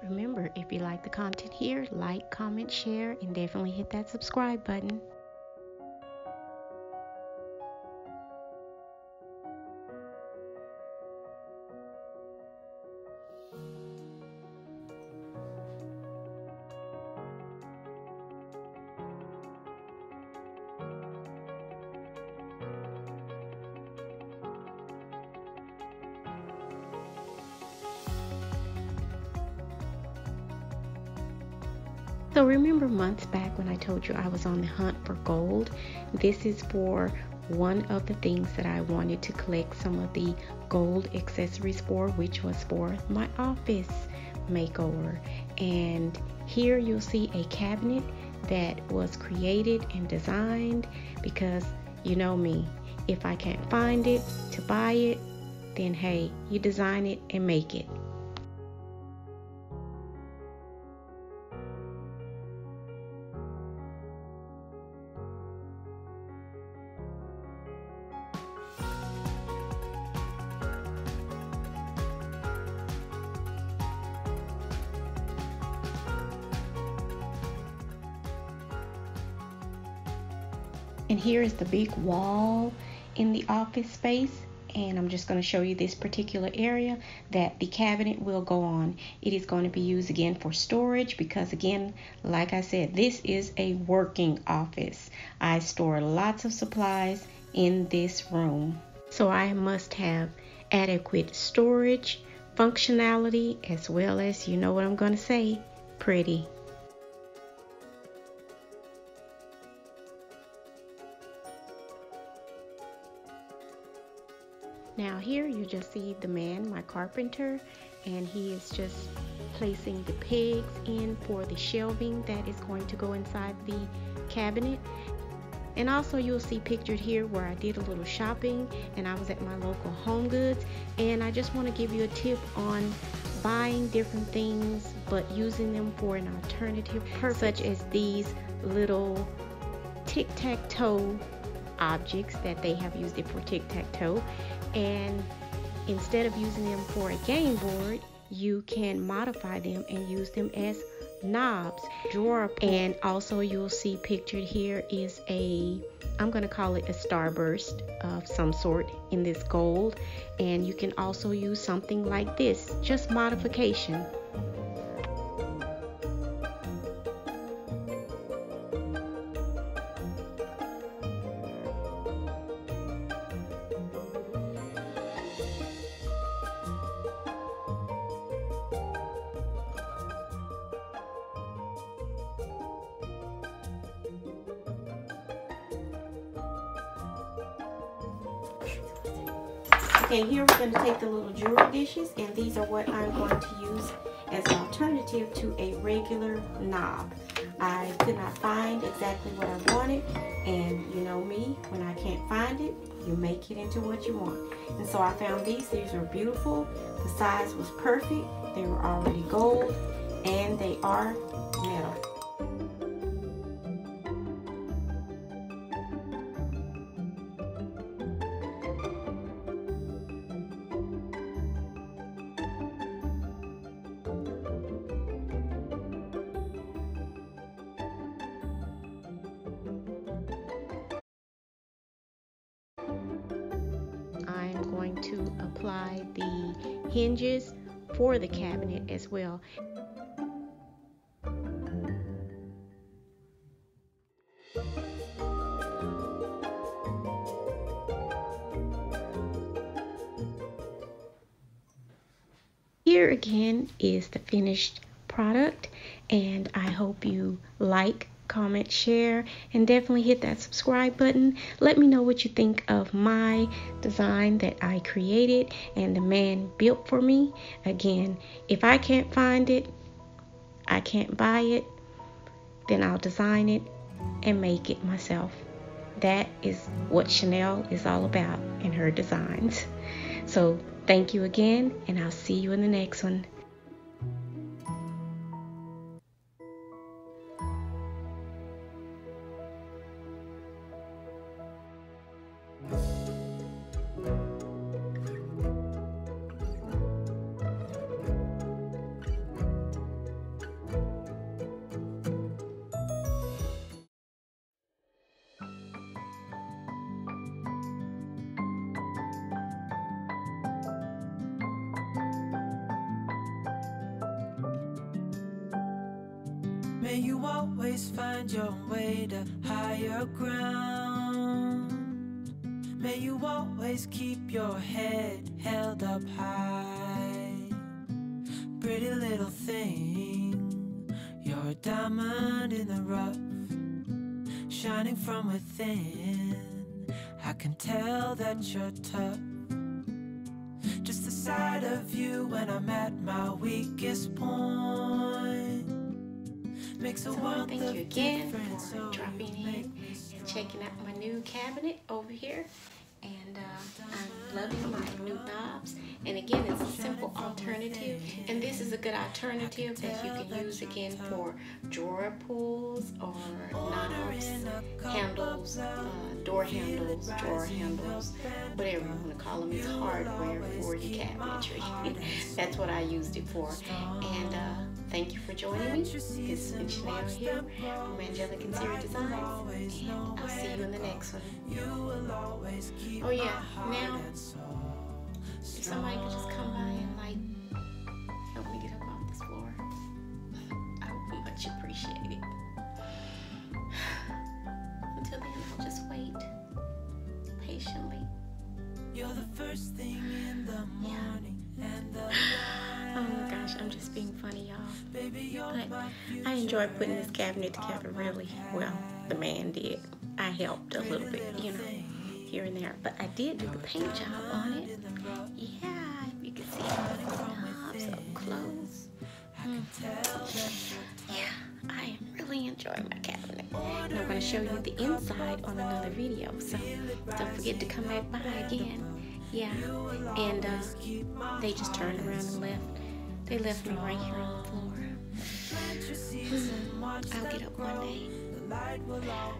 Remember, if you like the content here, like, comment, share, and definitely hit that subscribe button. So remember months back when I told you I was on the hunt for gold? This is for one of the things that I wanted to collect some of the gold accessories for, which was for my office makeover. And here you'll see a cabinet that was created and designed because you know me, if I can't find it to buy it, then hey, you design it and make it. And here is the big wall in the office space, and I'm just going to show you this particular area that the cabinet will go on. It is going to be used again for storage because, again, like I said, this is a working office. I store lots of supplies in this room, so I must have adequate storage, functionality, as well as, you know what I'm going to say, pretty. Now here you just see the man, my carpenter, and he is just placing the pegs in for the shelving that is going to go inside the cabinet. And also you'll see pictured here where I did a little shopping and I was at my local Home Goods, and I just want to give you a tip on buying different things but using them for an alternative purpose, such as these little tic-tac-toe objects that they have used it for tic-tac-toe, and instead of using them for a game board, you can modify them and use them as knobs, drawer. And also you'll see pictured here is I'm going to call it a starburst of some sort in this gold, and you can also use something like this, just modification. Okay, here we're going to take the little jewelry dishes, and these are what I'm going to use as an alternative to a regular knob. I could not find exactly what I wanted, and you know me, when I can't find it, you make it into what you want. And so I found these. These are beautiful. The size was perfect. They were already gold, and they are metal. I'm going to apply the hinges for the cabinet as well. Here again is the finished product, and I hope you like, comment, share, and definitely hit that subscribe button. Let me know what you think of my design that I created and the man built for me. Again, if I can't find it, I can't buy it, then I'll design it and make it myself. That is what Chanel is all about in her designs. So thank you again, and I'll see you in the next one. May you always find your way to higher ground. May you always keep your head held up high. Pretty little thing, you're a diamond in the rough, shining from within. I can tell that you're tough. Just the sight of you when I'm at my weakest point makes a world thank of you again difference. for dropping in and checking out my new cabinet over here. And I'm loving my new knobs. And again, it's a simple alternative. And this is a good alternative that you can use again for drawer pulls or knobs, handles, door handles, drawer handles, whatever you want to call them. It's hardware for your cabinetry. That's what I used it for. And thank you for joining me. This is Chanel here from Angelic and Ridge Rd Ste. And I'll see you in the next one. Oh yeah, now if somebody could just come by and like help me get up off this floor, I would much appreciate it. Until then, I'll just wait patiently. You're the first thing in the morning and the Oh my gosh, I'm just being funny, y'all. But I enjoyed putting this cabinet together really well. The man did. I helped a little bit, you know, here and there. But I did do the paint job on it. Yeah, if you can see the knobs up close. Yeah, I am really enjoying my cabinet. And I'm going to show you the inside on another video. So don't forget to come back by again. Yeah, and they just turned around and left. They left me right here on the floor. I'll get up one day. God bless.